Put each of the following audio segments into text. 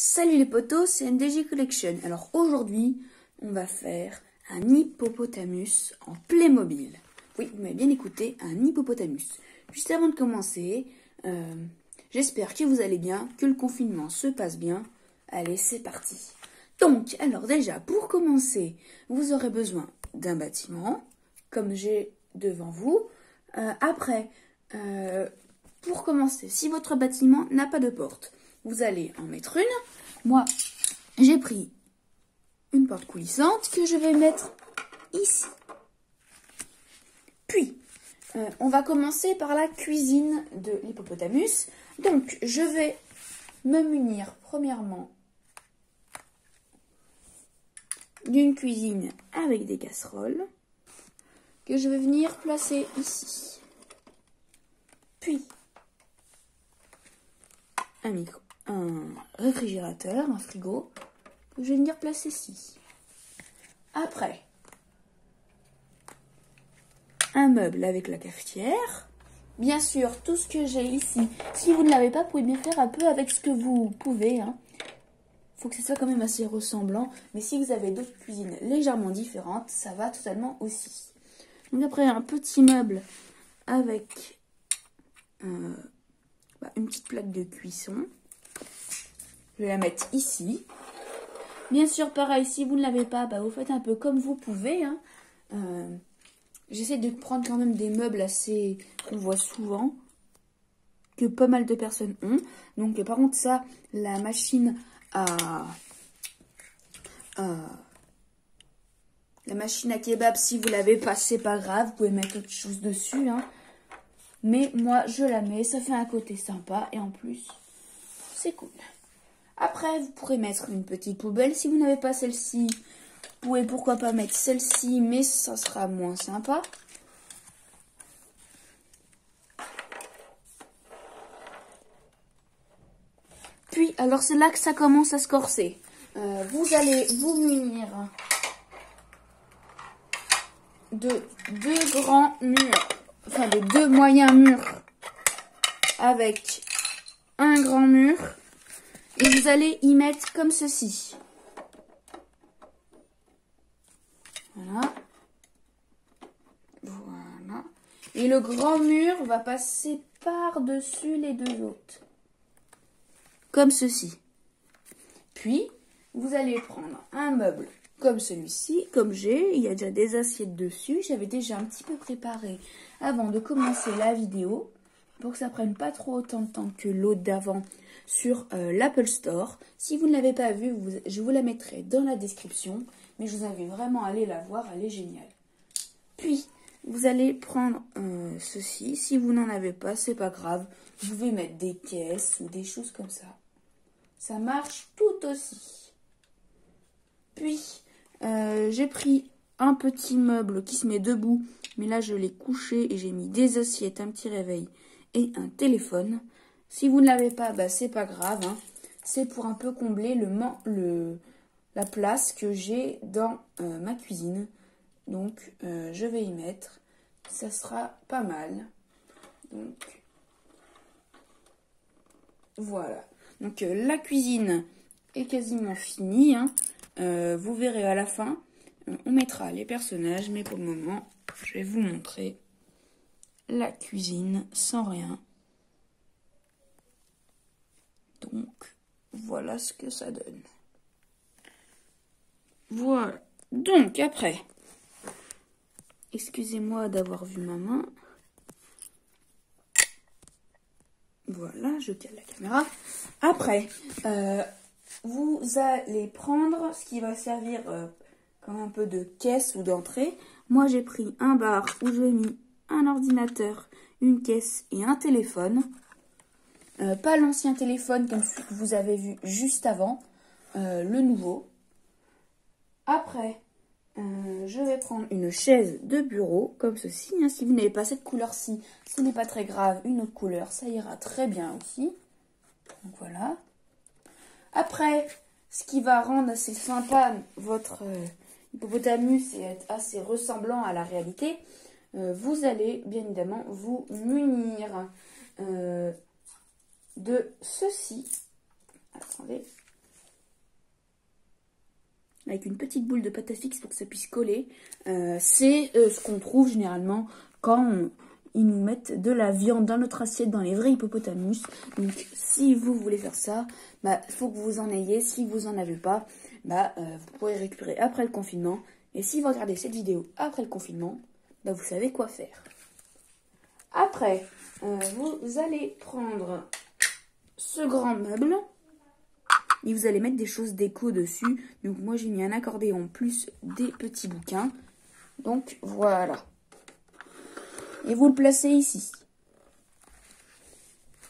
Salut les potos, c'est MDJ Collection. Alors aujourd'hui, on va faire un hippopotamus en Playmobil. Oui, vous m'avez bien écouté, un hippopotamus. Juste avant de commencer, j'espère que vous allez bien, que le confinement se passe bien. Allez, c'est parti. Donc, alors déjà, pour commencer, vous aurez besoin d'un bâtiment, comme j'ai devant vous. Pour commencer, si votre bâtiment n'a pas de porte, vous allez en mettre une. Moi, j'ai pris une porte coulissante que je vais mettre ici. Puis, on va commencer par la cuisine de l'hippopotamus. Donc, je vais me munir premièrement d'une cuisine avec des casseroles que je vais venir placer ici. Puis, un réfrigérateur, un frigo, que je vais venir placer ici. Après, un meuble avec la cafetière. Bien sûr, tout ce que j'ai ici, si vous ne l'avez pas, vous pouvez bien faire un peu avec ce que vous pouvez. Faut que ce soit quand même assez ressemblant. Mais si vous avez d'autres cuisines légèrement différentes, ça va totalement aussi. Donc après, un petit meuble avec une petite plaque de cuisson. Je vais la mettre ici. Bien sûr, pareil, si vous ne l'avez pas, vous faites un peu comme vous pouvez. J'essaie de prendre quand même des meubles assez qu'on voit souvent, que pas mal de personnes ont. Donc, par contre, ça, la machine à kebab, si vous l'avez pas, c'est pas grave. Vous pouvez mettre autre chose dessus. Mais moi, je la mets. Ça fait un côté sympa. Et en plus, c'est cool. Après, vous pourrez mettre une petite poubelle. Si vous n'avez pas celle-ci, vous pouvez pourquoi pas mettre celle-ci, mais ça sera moins sympa. Puis, alors c'est là que ça commence à se corser. Vous allez vous munir de deux grands murs, enfin de deux moyens murs avec un grand mur. Et vous allez y mettre comme ceci. Voilà. Voilà. Et le grand mur va passer par-dessus les deux autres. Comme ceci. Puis, vous allez prendre un meuble comme celui-ci, comme j'ai. Il y a déjà des assiettes dessus. J'avais déjà un petit peu préparé avant de commencer la vidéo. Pour que ça prenne pas trop autant de temps que l'autre d'avant sur l'Apple Store. Si vous ne l'avez pas vue, je vous la mettrai dans la description. Mais je vous invite vraiment à aller la voir, elle est géniale. Puis, vous allez prendre ceci. Si vous n'en avez pas, c'est pas grave. Vous pouvez mettre des caisses ou des choses comme ça. Ça marche tout aussi. Puis, j'ai pris un petit meuble qui se met debout. Mais là, je l'ai couché et j'ai mis des assiettes, un petit réveil et un téléphone. Si vous ne l'avez pas, c'est pas grave. C'est pour un peu combler la place que j'ai dans ma cuisine. Donc, je vais y mettre. Ça sera pas mal. Donc, voilà. Donc, la cuisine est quasiment finie. Vous verrez à la fin. On mettra les personnages. Mais pour le moment, je vais vous montrer la cuisine sans rien. Donc, voilà ce que ça donne. Voilà. Donc, après, excusez-moi d'avoir vu ma main. Voilà, je cale la caméra. Après, vous allez prendre ce qui va servir comme un peu de caisse ou d'entrée. Moi, j'ai pris un bar où j'ai mis un ordinateur, une caisse et un téléphone. Pas l'ancien téléphone comme celui que vous avez vu juste avant, le nouveau. Après, je vais prendre une chaise de bureau comme ceci. Si vous n'avez pas cette couleur-ci, ce n'est pas très grave. Une autre couleur, ça ira très bien aussi. Donc voilà. Après, ce qui va rendre assez sympa votre hippopotamus et être assez ressemblant à la réalité, vous allez bien évidemment vous munir de ceci. Attendez, avec une petite boule de pâte à fixe pour que ça puisse coller. C'est ce qu'on trouve généralement quand ils nous mettent de la viande dans notre assiette, dans les vrais hippopotamus. Donc si vous voulez faire ça, il faut que vous en ayez. Si vous en avez pas, vous pourrez récupérer après le confinement. Et si vous regardez cette vidéo après le confinement, vous savez quoi faire. Après, vous allez prendre ce grand meuble et vous allez mettre des choses déco dessus. Donc moi j'ai mis un accordéon plus des petits bouquins. Donc voilà. Et vous le placez ici.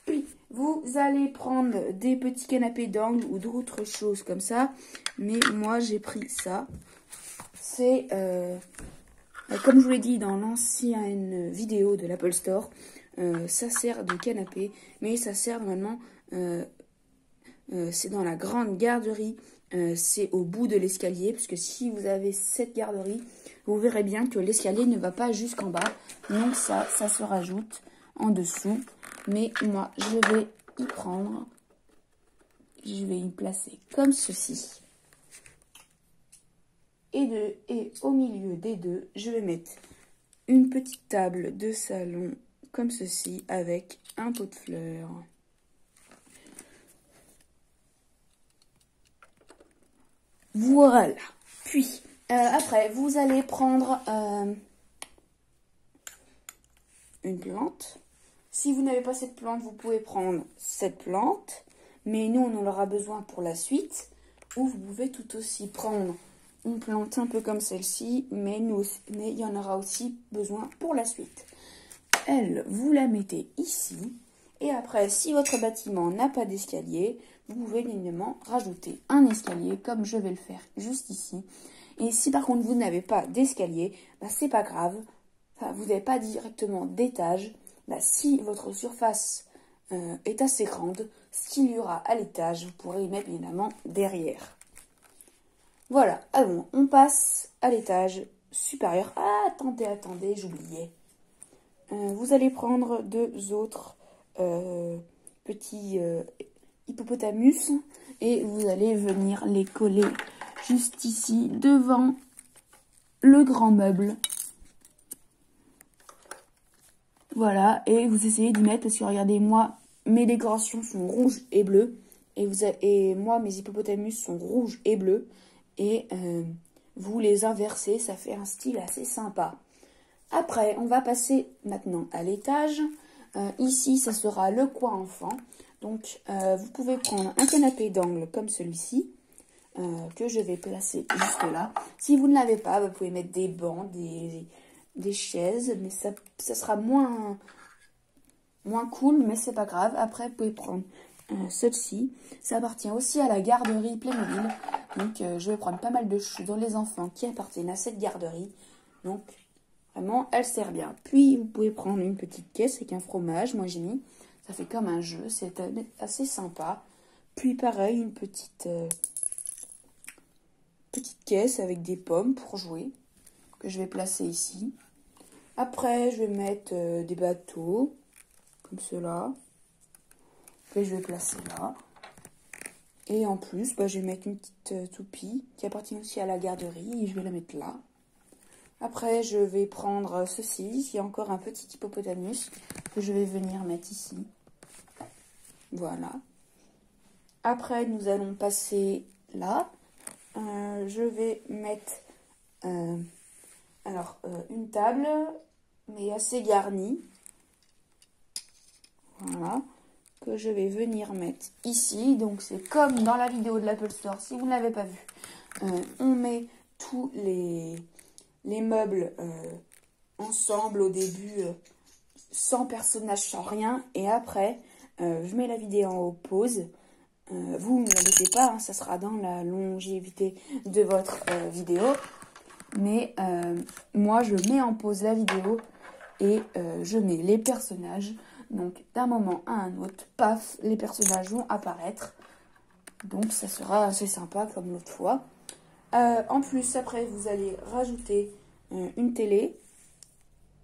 Puis vous allez prendre des petits canapés d'angle ou d'autres choses comme ça. Mais moi j'ai pris ça. C'est comme je vous l'ai dit dans l'ancienne vidéo de l'Apple Store, ça sert de canapé, mais ça sert normalement, c'est dans la grande garderie, c'est au bout de l'escalier, parce que si vous avez cette garderie, vous verrez bien que l'escalier ne va pas jusqu'en bas, donc ça se rajoute en dessous, mais moi je vais y prendre, je vais y placer comme ceci. Et au milieu des deux, je vais mettre une petite table de salon comme ceci avec un pot de fleurs. Voilà. Puis, après, vous allez prendre une plante. Si vous n'avez pas cette plante, vous pouvez prendre cette plante. Mais nous, on en aura besoin pour la suite. Ou vous pouvez tout aussi prendre une plante un peu comme celle-ci, mais il y en aura aussi besoin pour la suite. Elle, vous la mettez ici. Et après, si votre bâtiment n'a pas d'escalier, vous pouvez bien évidemment rajouter un escalier, comme je vais le faire juste ici. Et si par contre vous n'avez pas d'escalier, c'est pas grave. Vous n'avez pas directement d'étage. Si votre surface est assez grande, ce qu'il y aura à l'étage, vous pourrez y mettre évidemment derrière. Voilà, alors on passe à l'étage supérieur. Ah, attendez, j'oubliais. Vous allez prendre deux autres petits hippopotamus et vous allez venir les coller juste ici devant le grand meuble. Voilà, et vous essayez d'y mettre parce que regardez, moi, mes décorations sont rouges et bleues et moi, mes hippopotamus sont rouges et bleus. Et vous les inversez, ça fait un style assez sympa. Après, on va passer maintenant à l'étage. Ici, ça sera le coin enfant. Donc, vous pouvez prendre un canapé d'angle comme celui-ci, que je vais placer juste là. Si vous ne l'avez pas, vous pouvez mettre des bancs, des chaises, mais ça sera moins cool, mais c'est pas grave. Après, vous pouvez prendre celle-ci. Ça appartient aussi à la garderie Playmobil. Donc, je vais prendre pas mal de choses dans les enfants qui appartiennent à cette garderie. Donc, vraiment, elle sert bien. Puis, vous pouvez prendre une petite caisse avec un fromage. Moi, j'ai mis. Ça fait comme un jeu. C'est assez sympa. Puis, pareil, une petite caisse avec des pommes pour jouer. Que je vais placer ici. Après, je vais mettre des bateaux. Comme cela. Que je vais placer là. Et en plus, je vais mettre une petite toupie qui appartient aussi à la garderie et je vais la mettre là. Après, je vais prendre ceci. Il y a encore un petit hippopotamus que je vais venir mettre ici. Voilà. Après, nous allons passer là. Je vais mettre une table, mais assez garnie. Voilà. Que je vais venir mettre ici. Donc, c'est comme dans la vidéo de l'Apple Store. Si vous ne l'avez pas vu, on met tous les meubles ensemble au début, sans personnage, sans rien. Et après, je mets la vidéo en pause. Vous ne la laissez pas, ça sera dans la longévité de votre vidéo. Mais moi, je mets en pause la vidéo et je mets les personnages. Donc, d'un moment à un autre, paf, les personnages vont apparaître. Donc, ça sera assez sympa comme l'autre fois. En plus, après, vous allez rajouter une télé,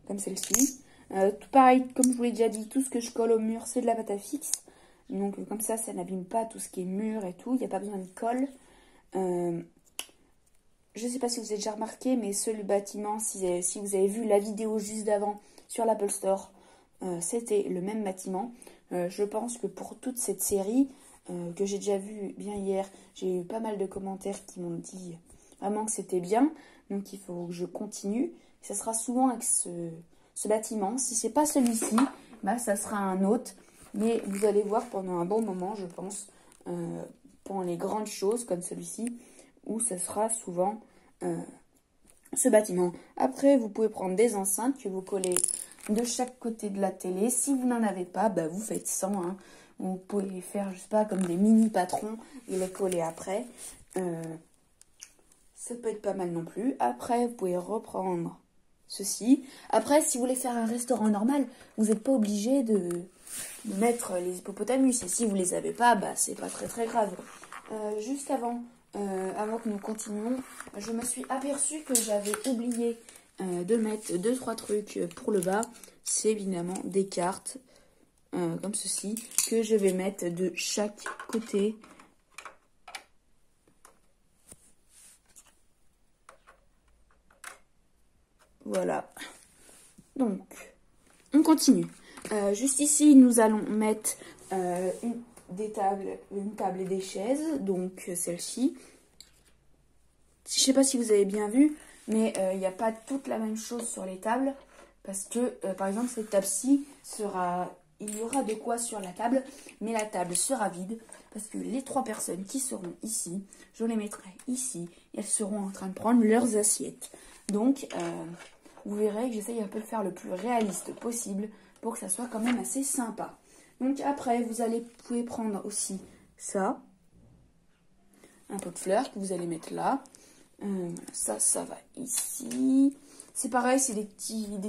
comme celle-ci. Tout pareil, comme je vous l'ai déjà dit, tout ce que je colle au mur, c'est de la pâte à fixe. Donc, comme ça n'abîme pas tout ce qui est mur et tout. Il n'y a pas besoin de colle. je ne sais pas si vous avez déjà remarqué, mais ce bâtiment, si vous avez vu la vidéo juste d'avant sur l'Apple Store, c'était le même bâtiment. Je pense que pour toute cette série, que j'ai déjà vue bien hier, j'ai eu pas mal de commentaires qui m'ont dit vraiment que c'était bien. Donc il faut que je continue. Ça sera souvent avec ce bâtiment. Si c'est pas celui-ci, bah, ça sera un autre. Mais vous allez voir pendant un bon moment, je pense, pour les grandes choses comme celui-ci, où ça sera souvent ce bâtiment. Après, vous pouvez prendre des enceintes que vous collez de chaque côté de la télé. Si vous n'en avez pas, bah, vous faites sans. Hein. Vous pouvez les faire, je sais pas, comme des mini patrons et les coller après. Ça peut être pas mal non plus. Après, vous pouvez reprendre ceci. Après, si vous voulez faire un restaurant normal, vous n'êtes pas obligé de mettre les hippopotamus. Et si vous les avez pas, bah, c'est pas très très grave. Juste avant que nous continuions, je me suis aperçue que j'avais oublié de mettre 2-3 trucs pour le bas. C'est évidemment des cartes comme ceci que je vais mettre de chaque côté. Voilà. Donc, on continue. Juste ici, nous allons mettre une table et des chaises. Donc, celle-ci. Je ne sais pas si vous avez bien vu, mais il n'y a pas toute la même chose sur les tables. Parce que, par exemple, cette table-ci il y aura de quoi sur la table, mais la table sera vide. Parce que les 3 personnes qui seront ici, je les mettrai ici. Et elles seront en train de prendre leurs assiettes. Donc, vous verrez que j'essaye un peu de faire le plus réaliste possible pour que ça soit quand même assez sympa. Donc après, vous pouvez prendre aussi ça. Un pot de fleurs que vous allez mettre là. Ça va ici. C'est pareil, c'est des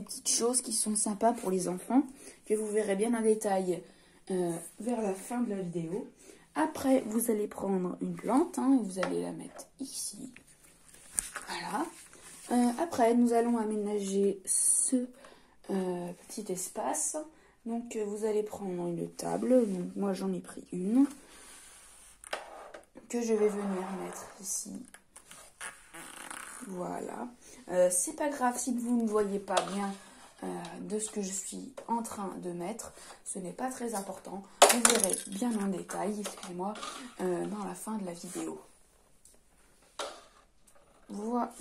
petites choses qui sont sympas pour les enfants, que vous verrez bien en détail vers la fin de la vidéo. Après, vous allez prendre une plante, hein, et vous allez la mettre ici. Voilà. Après, nous allons aménager ce petit espace. Donc, vous allez prendre une table. Donc, moi, j'en ai pris une. Que je vais venir mettre ici. Voilà. C'est pas grave si vous ne voyez pas bien de ce que je suis en train de mettre. Ce n'est pas très important. Vous verrez bien en détail, excusez-moi, dans la fin de la vidéo. Voilà.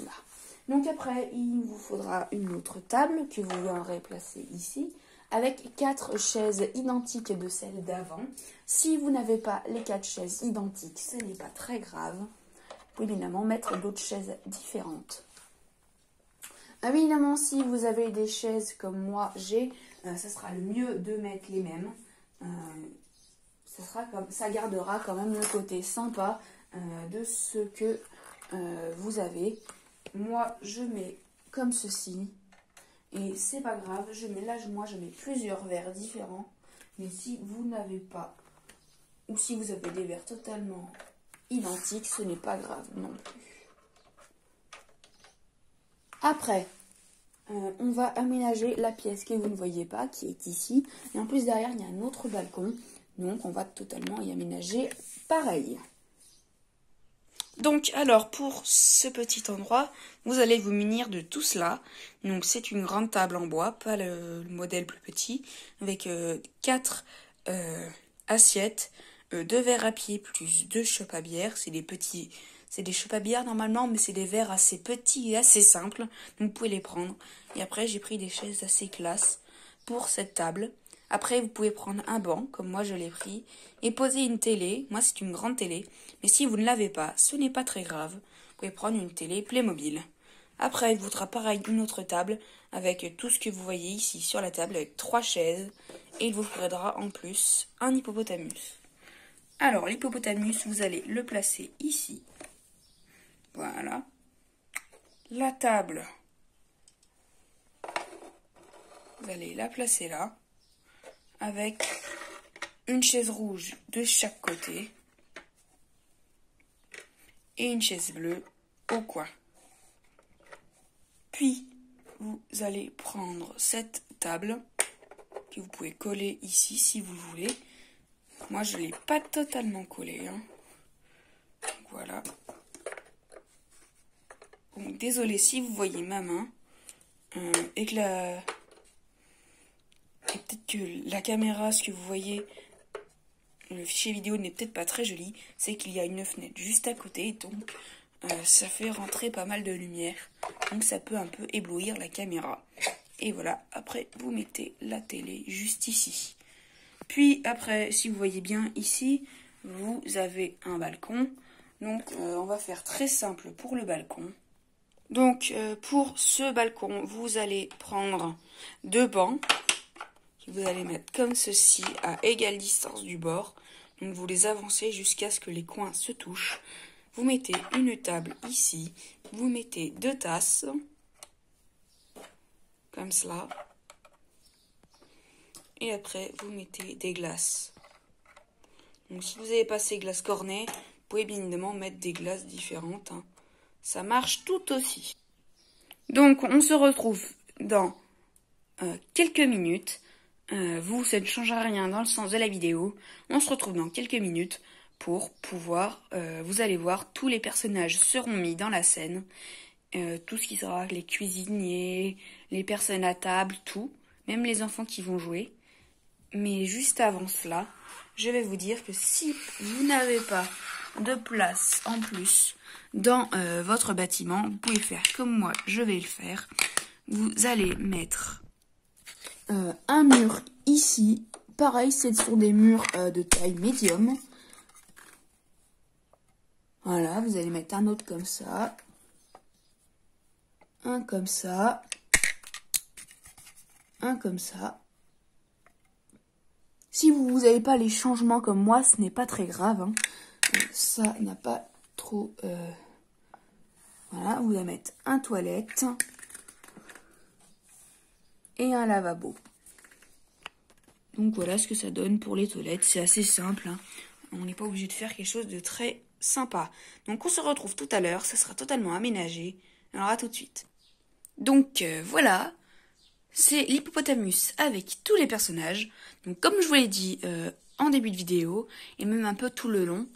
Donc après, il vous faudra une autre table que vous viendrez placer ici, avec 4 chaises identiques de celles d'avant. Si vous n'avez pas les 4 chaises identiques, ce n'est pas très grave. Vous pouvez évidemment mettre d'autres chaises différentes. Évidemment, si vous avez des chaises comme moi j'ai, ça sera le mieux de mettre les mêmes. Ça gardera quand même le côté sympa de ce que vous avez. Moi, je mets comme ceci. Et c'est pas grave. Moi, je mets plusieurs verres différents. Mais si vous n'avez pas, ou si vous avez des verres totalement identiques, ce n'est pas grave non plus. Après, on va aménager la pièce que vous ne voyez pas, qui est ici. Et en plus, derrière, il y a un autre balcon. Donc, on va totalement y aménager pareil. Donc, alors, pour ce petit endroit, vous allez vous munir de tout cela. Donc, c'est une grande table en bois, pas le modèle plus petit, avec 4 assiettes, 2 verres à pied plus 2 chopes à bière. C'est des chopes à bière normalement, mais c'est des verres assez petits et assez simples. Donc, vous pouvez les prendre. Et après, j'ai pris des chaises assez classe pour cette table. Après, vous pouvez prendre un banc, comme moi je l'ai pris, et poser une télé. Moi, c'est une grande télé. Mais si vous ne l'avez pas, ce n'est pas très grave. Vous pouvez prendre une télé Playmobil. Après, il vous faudra pareil une autre table, avec tout ce que vous voyez ici sur la table, avec 3 chaises. Et il vous faudra en plus un hippopotamus. Alors, l'hippopotamus, vous allez le placer ici. Voilà. La table, vous allez la placer là, avec une chaise rouge de chaque côté et une chaise bleue au coin. Puis, vous allez prendre cette table que vous pouvez coller ici si vous voulez. Moi, je ne l'ai pas totalement collée. Hein. Donc, voilà. Donc désolé si vous voyez ma main et que peut-être que la caméra, ce que vous voyez, le fichier vidéo n'est peut-être pas très joli, c'est qu'il y a une fenêtre juste à côté, donc ça fait rentrer pas mal de lumière, donc ça peut un peu éblouir la caméra. Et voilà, après vous mettez la télé juste ici. Puis après, si vous voyez bien ici, vous avez un balcon. Donc on va faire très simple pour le balcon. Donc pour ce balcon, vous allez prendre 2 bancs que vous allez mettre comme ceci à égale distance du bord. Donc vous les avancez jusqu'à ce que les coins se touchent. Vous mettez une table ici, vous mettez 2 tasses, comme cela. Et après, vous mettez des glaces. Donc si vous n'avez pas ces glaces cornet, vous pouvez bien évidemment mettre des glaces différentes. Hein. Ça marche tout aussi. Donc on se retrouve dans quelques minutes. Vous, ça ne changera rien dans le sens de la vidéo. On se retrouve dans quelques minutes pour pouvoir, vous allez voir, tous les personnages seront mis dans la scène. Tout ce qui sera les cuisiniers, les personnes à table, tout. Même les enfants qui vont jouer. Mais juste avant cela, je vais vous dire que si vous n'avez pas de place en plus dans votre bâtiment, vous pouvez faire comme moi, je vais le faire. Vous allez mettre un mur ici. Pareil, ce sont des murs de taille médium. Voilà, vous allez mettre un autre comme ça. Un comme ça. Un comme ça. Si vous n'avez pas les changements comme moi, ce n'est pas très grave. Hein. Ça n'a pas trop... Voilà, vous allez mettre un toilette et un lavabo. Donc voilà ce que ça donne pour les toilettes. C'est assez simple. Hein. On n'est pas obligé de faire quelque chose de très sympa. Donc on se retrouve tout à l'heure. Ça sera totalement aménagé. Alors à tout de suite. Donc voilà. C'est l'hippopotamus avec tous les personnages. Donc comme je vous l'ai dit en début de vidéo, et même un peu tout le long,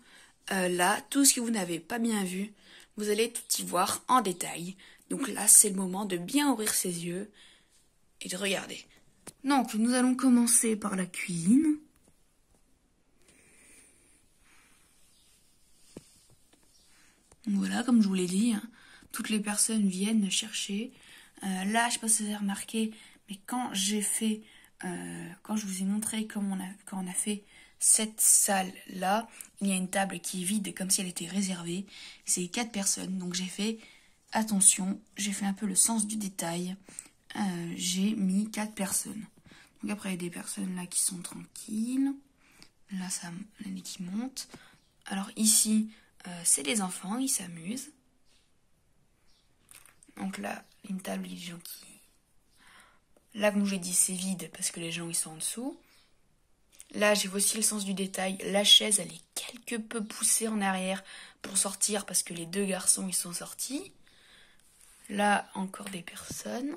là, tout ce que vous n'avez pas bien vu, vous allez tout y voir en détail. Donc là, c'est le moment de bien ouvrir ses yeux et de regarder. Donc, nous allons commencer par la cuisine. Voilà, comme je vous l'ai dit, hein, toutes les personnes viennent chercher. Là, je ne sais pas si vous avez remarqué, mais quand j'ai fait, quand je vous ai montré comment quand on a fait cette salle-là, il y a une table qui est vide, comme si elle était réservée. C'est 4 personnes, donc j'ai fait attention, j'ai fait un peu le sens du détail. J'ai mis 4 personnes. Donc après, il y a des personnes là qui sont tranquilles. Là, ça, l'année qui monte. Alors ici, c'est les enfants, ils s'amusent. Donc là, une table, les gens qui... Là, comme je l'ai dit, c'est vide parce que les gens, ils sont en dessous. Là, j'ai aussi le sens du détail. La chaise, elle est quelque peu poussée en arrière pour sortir parce que les 2 garçons, ils sont sortis. Là, encore des personnes.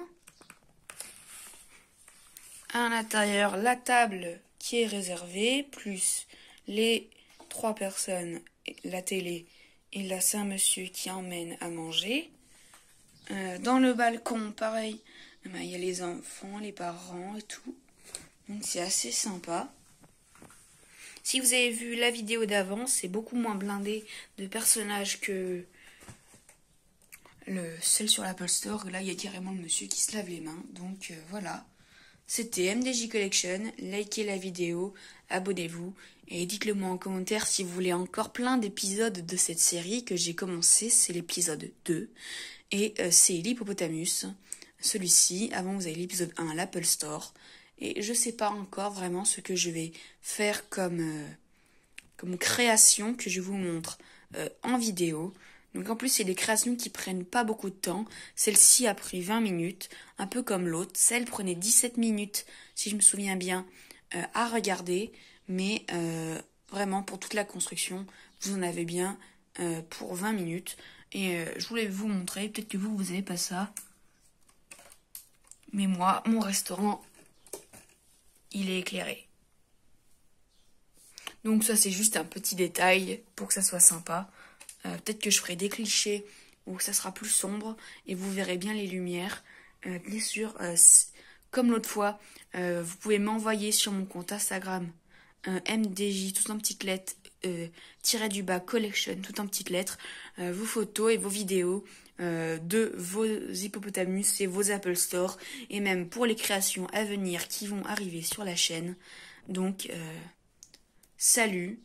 À l'intérieur, la table qui est réservée, plus les 3 personnes, la télé, et là, c'est un monsieur qui emmène à manger. Dans le balcon, pareil, il y a les enfants, les parents et tout. Donc, c'est assez sympa. Si vous avez vu la vidéo d'avant, c'est beaucoup moins blindé de personnages que celle sur l'Apple Store. Là, il y a carrément le monsieur qui se lave les mains. Donc, voilà. C'était MDJ Collection, likez la vidéo, abonnez-vous et dites-le moi en commentaire si vous voulez encore plein d'épisodes de cette série que j'ai commencé, c'est l'épisode 2 et c'est l'hippopotamus, celui-ci, avant vous avez l'épisode 1, l'Apple Store et je sais pas encore vraiment ce que je vais faire comme création que je vous montre en vidéo. Donc en plus, c'est des créations qui prennent pas beaucoup de temps. Celle-ci a pris 20 minutes, un peu comme l'autre. Celle prenait 17 minutes, si je me souviens bien, à regarder. Mais vraiment, pour toute la construction, vous en avez bien pour 20 minutes. Et je voulais vous montrer, peut-être que vous n'avez pas ça. Mais moi, mon restaurant, il est éclairé. Donc ça, c'est juste un petit détail pour que ça soit sympa. Peut-être que je ferai des clichés où ça sera plus sombre et vous verrez bien les lumières. Bien sûr, comme l'autre fois, vous pouvez m'envoyer sur mon compte Instagram MDJ, tout en petites lettres, tiré du bas collection, tout en petites lettres, vos photos et vos vidéos de vos hippopotamus et vos Apple Store, et même pour les créations à venir qui vont arriver sur la chaîne. Donc, salut,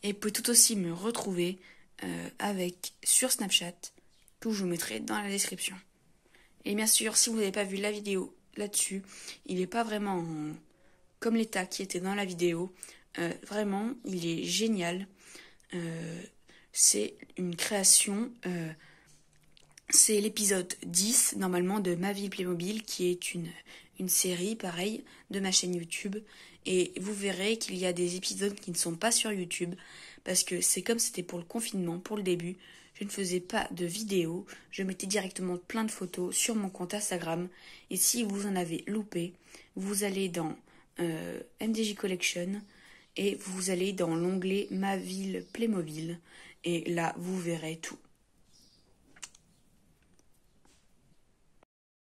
et vous pouvez tout aussi me retrouver sur Snapchat, que je vous mettrai dans la description. Et bien sûr, si vous n'avez pas vu la vidéo là-dessus, il n'est pas vraiment comme l'état qui était dans la vidéo. Vraiment, il est génial. C'est une création. C'est l'épisode 10, normalement, de Ma vie Playmobil, qui est une série, pareil, de ma chaîne YouTube. Et vous verrez qu'il y a des épisodes qui ne sont pas sur YouTube, parce que c'est comme c'était pour le confinement, pour le début. Je ne faisais pas de vidéos, je mettais directement plein de photos sur mon compte Instagram. Et si vous en avez loupé, vous allez dans MDJ Collection et vous allez dans l'onglet Ma ville Playmobil. Et là, vous verrez tout.